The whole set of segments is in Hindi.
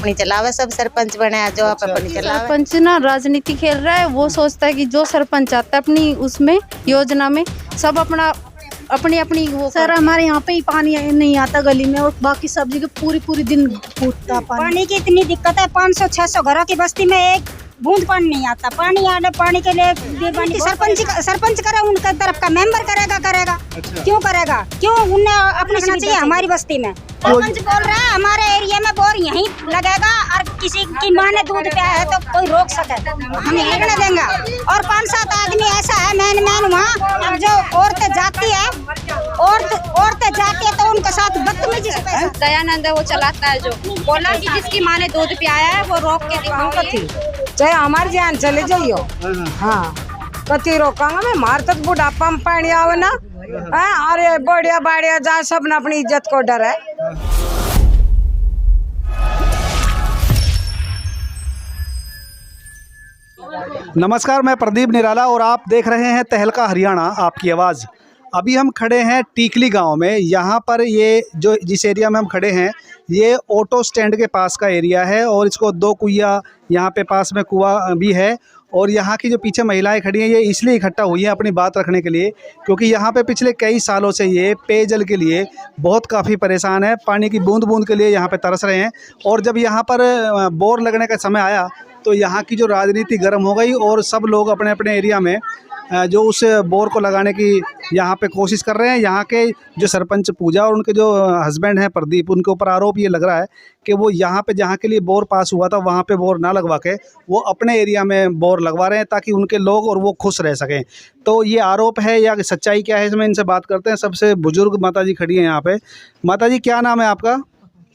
अपनी चलावे, सब सरपंच बने जो आप अपनी चलावे। सरपंच ना राजनीति खेल रहा है, वो सोचता है कि जो सरपंच आता है अपनी उसमें योजना में सब अपना अपनी अपनी वो। सर हमारे यहाँ पे ही पानी नहीं आता गली में, और बाकी सब जगह पूरी दिन कूदता पानी की इतनी दिक्कत है। 500-600 घरों की बस्ती में एक बूंद पानी नहीं आता। पानी के लिए सरपंच करे, उनके तरफ का मेंबर करेगा। अच्छा। क्यों करेगा? क्यों उन्हें अपने चाहिए हमारी बस्ती में। सरपंच बोल रहा है हमारे एरिया में बोर यहीं लगेगा, और किसी की माँ ने दूध पिया है तो कोई रोक सके, हम लगने देंगे। और 5-7 आदमी ऐसा है मैन वहाँ, अब जो औरतें जाती है तो उनके साथ बदतमीजी से पैसा। दयानंद वो चलाता है, जो बोला कि जिसकी माँ ने दूध पियाया है वो रोक के दिखाऊंगा थी, चाहे हमारी जान चले जाइयो। हाँ कति रोकांगा मैं, मार तक बुढ़ापा में पानी आवे ना। अरे बढ़िया जा, सब ने अपनी इज्जत को डर है। नमस्कार, मैं प्रदीप निराला और आप देख रहे हैं तहलका हरियाणा आपकी आवाज़। अभी हम खड़े हैं टीकली गांव में। यहाँ पर ये जो जिस एरिया में हम खड़े हैं ये ऑटो स्टैंड के पास का एरिया है, और इसको 2 कुइया यहाँ पे पास में कुआं भी है। और यहाँ की जो पीछे महिलाएं खड़ी हैं ये इसलिए इकट्ठा हुई हैं अपनी बात रखने के लिए, क्योंकि यहाँ पे पिछले कई सालों से ये पेयजल के लिए बहुत काफ़ी परेशान है, पानी की बूंद बूंद के लिए यहाँ पे तरस रहे हैं। और जब यहाँ पर बोर लगने का समय आया तो यहाँ की जो राजनीति गर्म हो गई, और सब लोग अपने अपने एरिया में जो उस बोर को लगाने की यहाँ पे कोशिश कर रहे हैं। यहाँ के जो सरपंच पूजा और उनके जो हस्बैंड हैं प्रदीप, उनके ऊपर आरोप ये लग रहा है कि वो यहाँ पे जहाँ के लिए बोर पास हुआ था वहाँ पे बोर ना लगवा के वो अपने एरिया में बोर लगवा रहे हैं ताकि उनके लोग और वो खुश रह सकें। तो ये आरोप है या सच्चाई क्या है, इसमें इनसे बात करते हैं। सबसे बुजुर्ग माता जी खड़ी हैं यहाँ पे। माता जी, क्या नाम है आपका?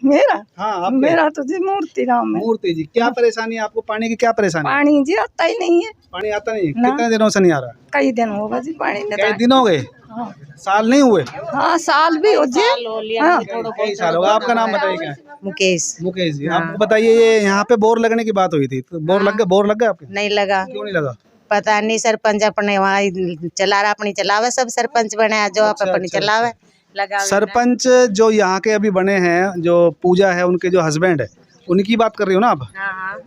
मेरा? हाँ, मेरा तो जी मूर्ति नाम है। मूर्ति जी, क्या परेशानी है आपको? पानी की क्या परेशानी? पानी जी आता ही नहीं है। पानी आता नहीं है? कितने दिनों से नहीं आ रहा? कई दिन होगा जी पानी नहीं। कई दिन हो गए? हाँ। साल नहीं हुए? हाँ साल भी हो जी। हाँ। कई साल होगा। आपका नाम बताइए क्या? मुकेश जी। आप बताइए, ये यहाँ पे बोर लगने की बात हुई थी, तो बोर लग गया आपके? नहीं लगा। क्यों नहीं लगा? पता नहीं, सरपंच अपने वहाँ चला रहा, अपनी चलावे, सब सरपंच बने जो आप अपनी चलावे। सरपंच जो यहाँ के अभी बने हैं, जो पूजा है उनके जो हस्बैंड है, उनकी बात कर रही हो ना आप? हाँ।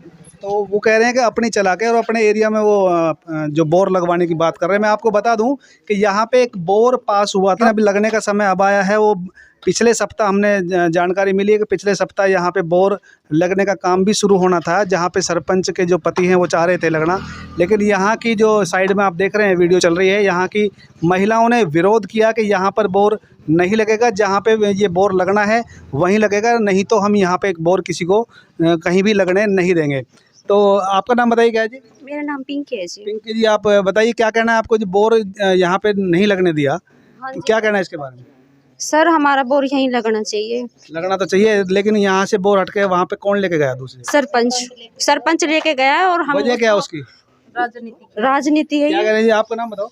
तो वो कह रहे हैं कि अपनी चला के और अपने एरिया में वो जो बोर लगवाने की बात कर रहे हैं। मैं आपको बता दूं कि यहाँ पे एक बोर पास हुआ था, अभी लगने का समय अब आया है। वो पिछले सप्ताह हमने जानकारी मिली है कि पिछले सप्ताह यहाँ पे बोर लगने का काम भी शुरू होना था, जहाँ पे सरपंच के जो पति हैं वो चाह रहे थे लगना। लेकिन यहाँ की जो साइड में आप देख रहे हैं वीडियो चल रही है, यहाँ की महिलाओं ने विरोध किया कि यहाँ पर बोर नहीं लगेगा, जहाँ पे ये बोर लगना है वहीं लगेगा, नहीं तो हम यहाँ पे एक बोर किसी को कहीं भी लगने नहीं देंगे। तो आपका नाम बताइए क्या है जी? मेरा नाम पिंकी है जी। पिंकी जी, आप बताइए क्या कहना है आपको जो बोर यहाँ पे नहीं लगने दिया? तो क्या कहना है इसके बारे में? सर हमारा बोर यहीं लगना चाहिए। लगना तो चाहिए, लेकिन यहाँ से बोर हटके वहाँ पे कौन लेके गया? दूसरे सरपंच लेके गया है। और हम वजह क्या है उसकी? राजनीति है। क्या कह रहे हैं जी? आपका नाम बताओ।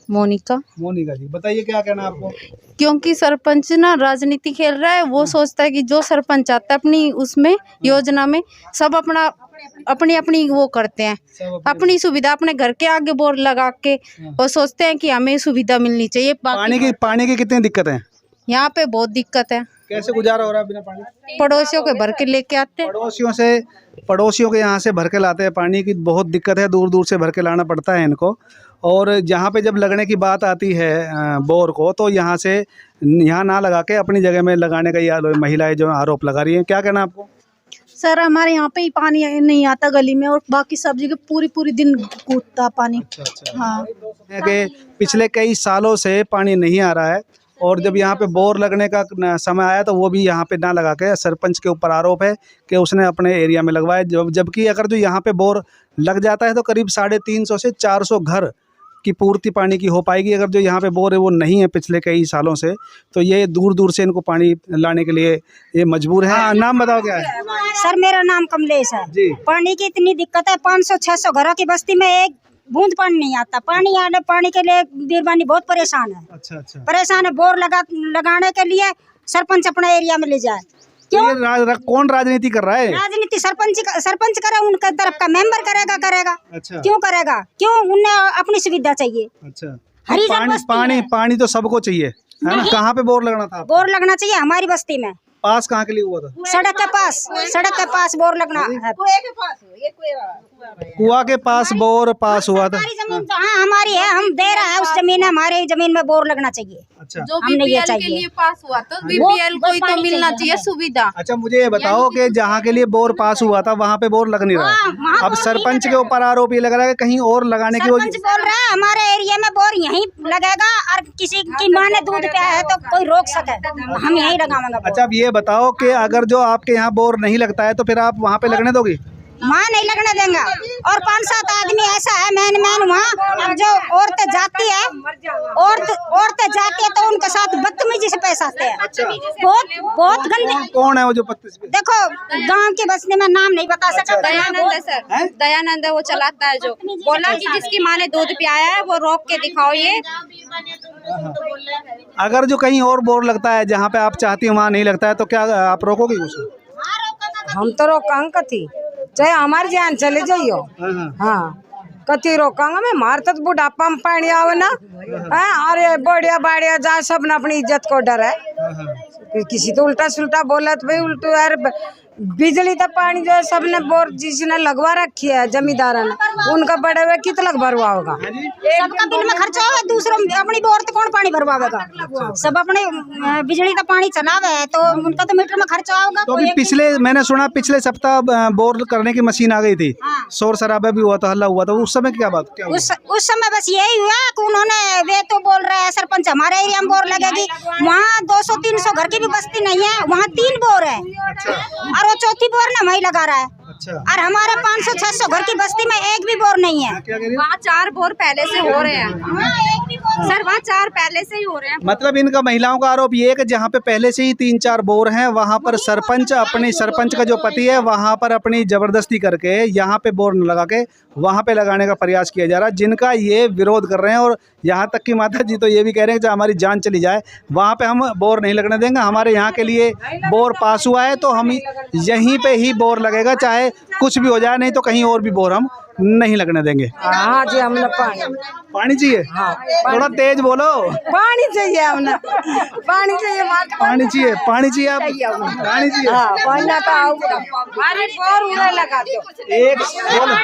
मोनिका जी, बताइए क्या कहना है आपको? क्योंकि सरपंच ना राजनीति खेल रहा है, वो सोचता है कि जो सरपंच आता है अपनी उसमें योजना में सब अपना अपनी वो करते हैं, अपनी सुविधा अपने घर के आगे बोर लगा के, और सोचते हैं कि हमें सुविधा मिलनी चाहिए। पानी की कितनी दिक्कत है यहाँ पे? बहुत दिक्कत है। कैसे गुजारा हो रहा है बिना पानी? पड़ोसियों के भर के लेके आते हैं। पड़ोसियों के यहाँ से भर के लाते हैं। पानी की बहुत दिक्कत है, दूर दूर से भर के लाना पड़ता है इनको। और जहाँ पे जब लगने की बात आती है बोर को, तो यहाँ ना लगा के अपनी जगह में लगाने का ये महिलाएं जो आरोप लगा रही हैं। क्या कहना आपको? सर हमारे यहाँ पे ही पानी नहीं आता गली में, और बाकी सब जगह पूरी दिन कूदता पानी। अच्छा। हाँ। कि पिछले कई सालों से पानी नहीं आ रहा है, और जब यहाँ पे बोर लगने का समय आया तो वो भी यहाँ पे ना लगा के सरपंच के ऊपर आरोप है कि उसने अपने एरिया में लगवाया। जबकि अगर जो यहाँ पे बोर लग जाता है तो करीब 350 से 400 घर की पूर्ति पानी की हो पाएगी। अगर जो यहाँ पे बोर है वो नहीं है पिछले कई सालों से, तो ये दूर दूर से इनको पानी लाने के लिए ये मजबूर है। हाँ, नाम बताओ क्या है? सर मेरा नाम कमलेश है जी। पानी की इतनी दिक्कत है, 500-600 घरों की बस्ती में एक बूंद पानी नहीं आता। पानी के लिए बीरबानी बहुत परेशान है। अच्छा। परेशान है। बोर लगाने के लिए सरपंच अपना एरिया में ले जाए। क्यों? कौन राजनीति कर रहा है? राजनीति सरपंच करे, उनके तरफ का मेंबर करेगा। अच्छा। क्यों करेगा? क्यों उन्हें अपनी सुविधा चाहिए। अच्छा। पानी तो सबको चाहिए है ना? कहाँ पे बोर लगना था? बोर लगना चाहिए हमारी बस्ती में। पास कहाँ के लिए हुआ था? सड़क के पास बोर लगना है। कुआं के पास बोर पास हुआ था। हमारी जमीन तो हाँ हमारी है, हम दे रहे हैं उस जमीन है, हमारे जमीन में बोर लगना चाहिए। अच्छा जो हमने ये बीपीएल के चाहिए। लिए पास हुआ तो बीपीएल को ही तो मिलना चाहिए सुविधा। अच्छा, मुझे ये बताओ कि जहाँ के लिए बोर पास हुआ था वहाँ पे बोर लग नहीं रहा है। वहाँ अब बोर सरपंच के ऊपर आरोप ये लग रहा है कि कहीं और लगाने की सरपंच बोल रहा है हमारे एरिया में बोर यहीं लगेगा, और किसी की माँ ने दूध पिया है तो कोई रोक सके, हम यहीं लगाएंगे बोर। अच्छा, अब ये बताओ कि अगर जो आपके यहाँ बोर नहीं लगता है तो फिर आप वहाँ पे लगने दोगी? माँ नहीं लगने देंगे। और 5-7 आदमी ऐसा है मैन वहाँ, अब जो औरतें जाती है औरतें जाती है तो उनके साथ बदतमीजी से पेश आते हैं। बहुत गंदे। कौन है वो जो पत्ती? देखो गांव की बस्ती में नाम नहीं बता सकता। दयानंद है सर, दयानंद है, वो चलाता है, जो बोला कि जिसकी माँ ने दूध पियाया है वो रोक के दिखाओ। ये अगर जो कहीं और बोर लगता है जहाँ पे आप चाहती हो वहाँ नहीं लगता है तो क्या आप रोकोगे उसको? हम तो रोकांग कथी, चाहे हमारी जान चले जाइयो। हाँ कथी रोकांगा मैं, मार तो बुढ़ापा में पानी आवे ना। अरे बढ़िया बढ़िया जा, सब ने अपनी इज्जत को डर है। किसी तो उल्टा सुल्टा बोला तो भाई उल्टू यार। बिजली तो पानी जो है सबने बोर जिसने लगवा रखी है जमींदार ने, उनका बड़े हुए कितना भरवा होगा? सबका बिल में खर्चा होगा, दूसरों अपनी बोर तो कौन पानी भरवाएगा? सब अपने बिजली का पानी चलावे है तो उनका तो मीटर में खर्चा होगा। तो अभी मैंने सुना पिछले सप्ताह बोर करने की मशीन आ गई थी, शोर शराबा भी हुआ था, हल्ला हुआ था, उस समय क्या हुआ? उस समय बस यही हुआ कि उन्होंने, वे तो बोल रहे हैं सरपंच हमारे एरिया में बोर लगेगी, वहाँ 200-300 घर की भी बस्ती नहीं है, वहाँ 3 बोर है और वो चौथी बोर ना वही लगा रहा है। अच्छा। और हमारे 500-600 घर की बस्ती में एक भी बोर नहीं है। वहाँ 4 बोर पहले से हो रहे हैं सर, वहाँ 4 पहले से ही हो रहे हैं। मतलब इनका महिलाओं का आरोप ये है कि जहाँ पे पहले से ही 3-4 बोर हैं वहाँ पर सरपंच का जो पति है वहाँ पर अपनी जबरदस्ती करके यहाँ पे बोर न लगा के वहाँ पे लगाने का प्रयास किया जा रहा है, जिनका ये विरोध कर रहे हैं। और यहाँ तक कि माता जी तो ये भी कह रहे हैं कि हमारी जान चली जाए वहाँ पे हम बोर नहीं लगने देंगे, हमारे यहाँ के लिए बोर पास हुआ है तो हम यहीं पे ही बोर लगेगा, चाहे कुछ भी हो जाए, नहीं तो कहीं और भी बोर हम नहीं लगने देंगे। हाँ जी, हमने पानी चाहिए। हाँ, थोड़ा तेज बोलो। पानी चाहिए, हमने पानी चाहिए, पानी चाहिए आप पानी चाहिए। हाँ, पानी ना का अरे बोर उधर लगा दो एक बोलो।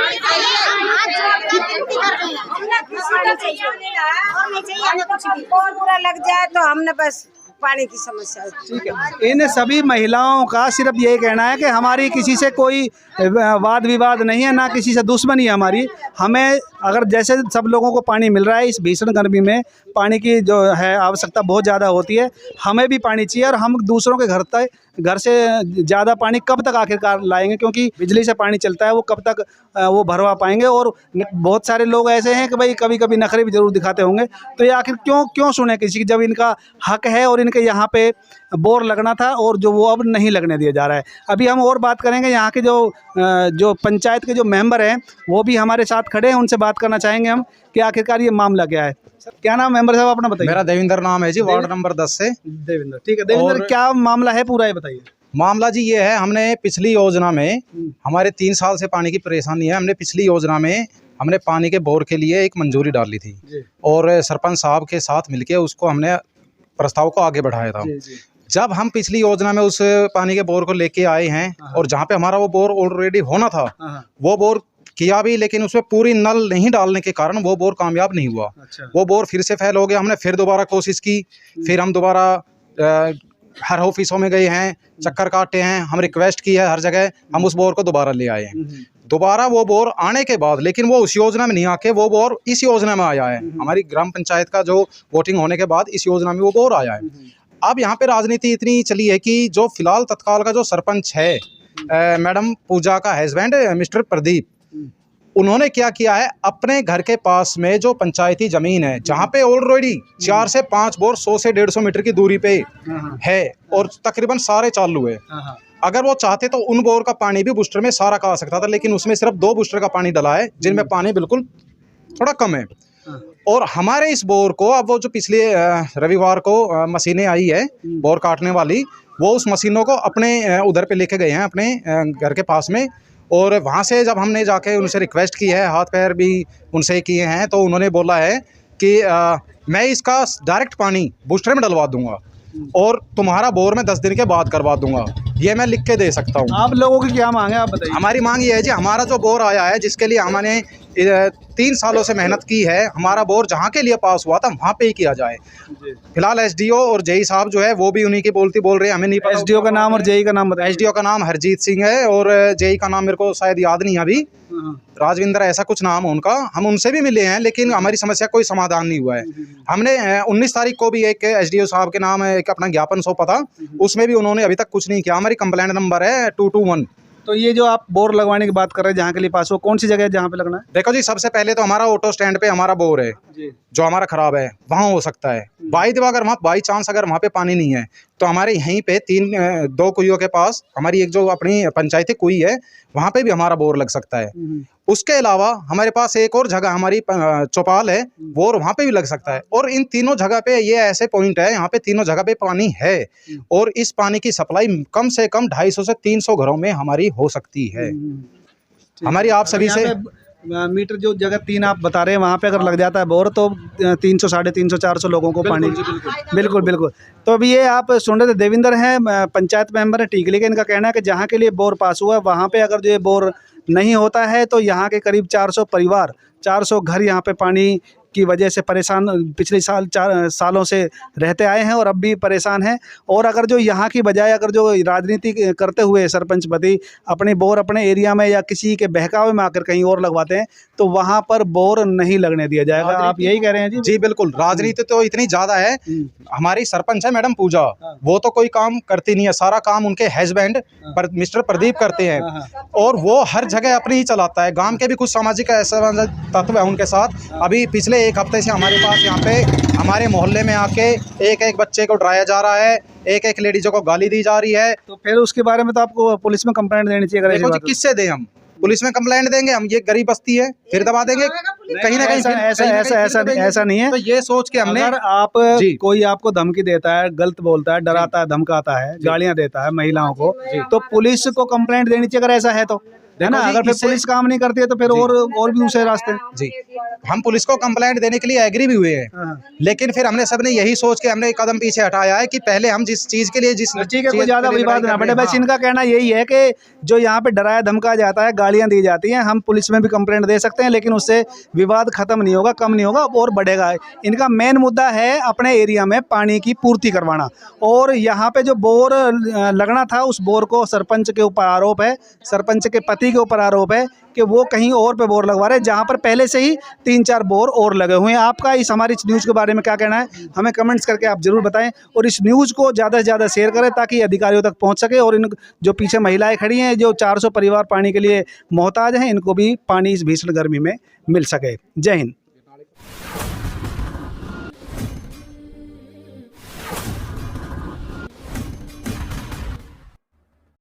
बोर पूरा लग जाए तो हमने बस पानी की समस्या। ठीक है, इन सभी महिलाओं का सिर्फ यही कहना है कि हमारी किसी से कोई वाद विवाद नहीं है, ना किसी से दुश्मनी है हमारी। हमें अगर जैसे सब लोगों को पानी मिल रहा है इस भीषण गर्मी में, पानी की जो है आवश्यकता बहुत ज़्यादा होती है, हमें भी पानी चाहिए। और हम दूसरों के घर से ज़्यादा पानी कब तक आखिरकार लाएंगे, क्योंकि बिजली से पानी चलता है, वो कब तक वो भरवा पाएंगे। और बहुत सारे लोग ऐसे हैं कि भाई कभी कभी नखरे भी जरूर दिखाते होंगे, तो ये आखिर क्यों सुने किसी की, जब इनका हक है और इनके यहाँ पे बोर लगना था और जो वो अब नहीं लगने दिया जा रहा है। अभी हम और बात करेंगे, यहाँ के जो पंचायत के जो मेंबर हैं वो भी हमारे साथ खड़े हैं, उनसे बात करना चाहेंगे हम कि आखिरकार ये मामला क्या है। क्या नाम मेंबर साहब अपना बताइए? मेरा देवेंद्र नाम है जी, वार्ड नंबर 10 से। देवेंद्र, ठीक है देवेंद्र, क्या मामला है पूरा ये बताइए। मामला जी ये है, हमने पिछली योजना में, हमारे 3 साल से पानी की परेशानी है, हमने पिछली योजना में हमने पानी के बोर के लिए एक मंजूरी डाली थी और सरपंच साहब के साथ मिलके उसको हमने प्रस्ताव को आगे बढ़ाया था। जब हम पिछली योजना में उस पानी के बोर को लेके आए हैं और जहाँ पे हमारा वो बोर ऑलरेडी होना था वो बोर किया भी, लेकिन उसमें पूरी नल नहीं डालने के कारण वो बोर कामयाब नहीं हुआ। वो बोर फिर से फेल हो गया। हमने फिर दोबारा कोशिश की, फिर हम दोबारा हर ऑफिसों में गए हैं, चक्कर काटे हैं, हम रिक्वेस्ट की है हर जगह, हम उस बोर को दोबारा ले आए हैं। दोबारा वो बोर आने के बाद, लेकिन वो उस योजना में नहीं आके वो बोर इस योजना में आया है। हमारी ग्राम पंचायत का जो वोटिंग होने के बाद इस योजना में वो बोर आया है। अब यहाँ पे राजनीति इतनी चली है कि जो फिलहाल तत्काल का जो सरपंच है, मैडम पूजा का हस्बैंड मिस्टर प्रदीप, उन्होंने क्या किया है, अपने घर के पास में जो पंचायती जमीन है जहाँ पे ऑलरेडी 4 से 5 बोर 100 से 150 मीटर की दूरी पे है और तकरीबन सारे चालू है, अगर वो चाहते तो उन बोर का पानी भी बूस्टर में सारा का आ सकता था, लेकिन उसमें सिर्फ 2 बूस्टर का पानी डला है जिनमें पानी बिल्कुल थोड़ा कम है। और हमारे इस बोर को अब वो जो पिछले रविवार को मशीनें आई है बोर काटने वाली, वो उस मशीनों को अपने उधर पे लेके गए हैं अपने घर के पास में। और वहाँ से जब हमने जाके उनसे रिक्वेस्ट की है, हाथ पैर भी उनसे किए हैं, तो उन्होंने बोला है कि मैं इसका डायरेक्ट पानी बूस्टर में डलवा दूंगा। और तुम्हारा बोर मैं 10 दिन के बाद करवा दूंगा, ये मैं लिख के दे सकता हूँ। आप लोगों की क्या मांग है, आप बताइए। हमारी मांग ये है जी, हमारा जो बोर आया है, जिसके लिए हमने 3 सालों से मेहनत की है, हमारा बोर जहाँ के लिए पास हुआ था वहाँ पे ही किया जाए। फिलहाल एसडीओ और जेई साहब जो है वो भी उन्हीं की बोल रहे हैं, हमें नहीं पता। एसडीओ का नाम और जेई का नाम बताइए। एसडीओ का नाम हरजीत सिंह है और जेई का नाम मेरे को शायद याद नहीं है अभी, राजविंदर ऐसा कुछ नाम है उनका। हम उनसे भी मिले हैं लेकिन हमारी समस्या कोई समाधान नहीं हुआ है। हमने 19 तारीख को भी एक एसडीओ साहब के नाम एक अपना ज्ञापन सौंपा था, उसमें भी उन्होंने अभी तक कुछ नहीं किया। हमारी कंप्लेंट नंबर है 221। तो ये जो आप बोर लगवाने की बात कर रहे हैं जहाँ के लिए पास, वो कौन सी जगह है जहाँ पे लगना है? देखो जी, सबसे पहले तो हमारा ऑटो स्टैंड पे हमारा बोर है जो हमारा खराब है, वहाँ हो सकता है। अगर वहाँ बाई चांस अगर वहाँ पे पानी नहीं है तो हमारे यहीं पे 2 कुइयों के पास हमारी एक जो अपनी पंचायती कुई है, वहाँ पे भी हमारा बोर लग सकता है। उसके अलावा हमारे पास एक और जगह हमारी चौपाल है, बोर वहाँ पे भी लग सकता है। और इन तीनों जगह पे ये ऐसे पॉइंट है, यहाँ पे तीनों जगह पे पानी है और इस पानी की सप्लाई कम से कम 250 से 300 घरों में हमारी हो सकती है। हमारी आप सभी से मीटर जो जगह 3 आप बता रहे हैं वहाँ पे अगर लग जाता है बोर तो 300, 350, 400 लोगों को पानी। बिल्कुल। तो अभी ये आप सुन रहे थे, देविंदर हैं, पंचायत मेंबर है टीकली के। इनका कहना है कि जहाँ के लिए बोर पास हुआ है वहाँ पे अगर जो ये बोर नहीं होता है तो यहाँ के करीब 400 परिवार, 400 घर यहाँ पे पानी की वजह से परेशान पिछले 4 सालों से रहते आए हैं और अब भी परेशान हैं। और अगर जो यहाँ की बजाय अगर जो राजनीति करते हुए सरपंच पति अपने बोर अपने एरिया में या किसी के बहकावे में आकर कहीं और लगवाते हैं तो वहाँ पर बोर नहीं लगने दिया जाएगा। आप यही कह रहे हैं जी? जी बिल्कुल, राजनीति तो इतनी ज़्यादा है। हमारी सरपंच है मैडम पूजा, वो तो कोई काम करती नहीं है, सारा काम उनके हस्बैंड मिस्टर प्रदीप करते हैं और वो हर जगह अपनी ही चलाता है। गांव के भी कुछ सामाजिक ऐसा तत्व है उनके साथ। अभी पिछले 1 हफ्ते से हमारे पास यहाँ पे हमारे मोहल्ले में आके एक बच्चे को डराया जा रहा है, एक लेडीजों को गाली दी जा रही है। तो फिर उसके बारे में तो आपको पुलिस में कंप्लेंट देनी चाहिए। देखो जी, किससे दें हम? पुलिस में कंप्लेंट देंगे हम? ये गरीब बस्ती है, फिर दबा देंगे कहीं ना कहीं। ऐसा नहीं है। तो ये सोच के हमने, अगर आप कोई आपको धमकी देता है, गलत बोलता है, डराता है, धमकाता है, गालियां देता है महिलाओं को, तो पुलिस को कंप्लेंट देनी चाहिए अगर ऐसा है तो, है ना। अगर फिर पुलिस काम नहीं करती है तो फिर और भी दूसरे रास्ते। जी, हम पुलिस को कंप्लेंट देने के लिए एग्री भी हुए हैं, लेकिन फिर हमने सबने यही सोच के हमने कदम पीछे हटाया है कि पहले हम जिस चीज के लिए कोई ज्यादा विवाद ना बढ़े। बस इनका कहना यही है कि जो यहाँ पे डराया धमका जाता है, गालियां दी जाती हैं, हम पुलिस में भी कंप्लेंट दे सकते हैं लेकिन उससे विवाद खत्म नहीं होगा, कम नहीं होगा, और बढ़ेगा। इनका मेन मुद्दा है अपने एरिया में पानी की पूर्ति करवाना। और यहाँ पे जो बोर लगना था उस बोर को सरपंच के ऊपर आरोप है, सरपंच के पति के ऊपर आरोप है कि वो कहीं और पे बोर लगवा रहे हैं जहाँ पर पहले से ही 3-4 बोर और लगे हुए हैं। आपका इस हमारी इस न्यूज़ के बारे में क्या कहना है, हमें कमेंट्स करके आप ज़रूर बताएं और इस न्यूज़ को ज़्यादा से ज़्यादा शेयर करें ताकि अधिकारियों तक पहुँच सके और इन जो पीछे महिलाएं खड़ी हैं, जो 400 परिवार पानी के लिए मोहताज हैं, इनको भी पानी इस भीषण गर्मी में मिल सके। जय हिंद।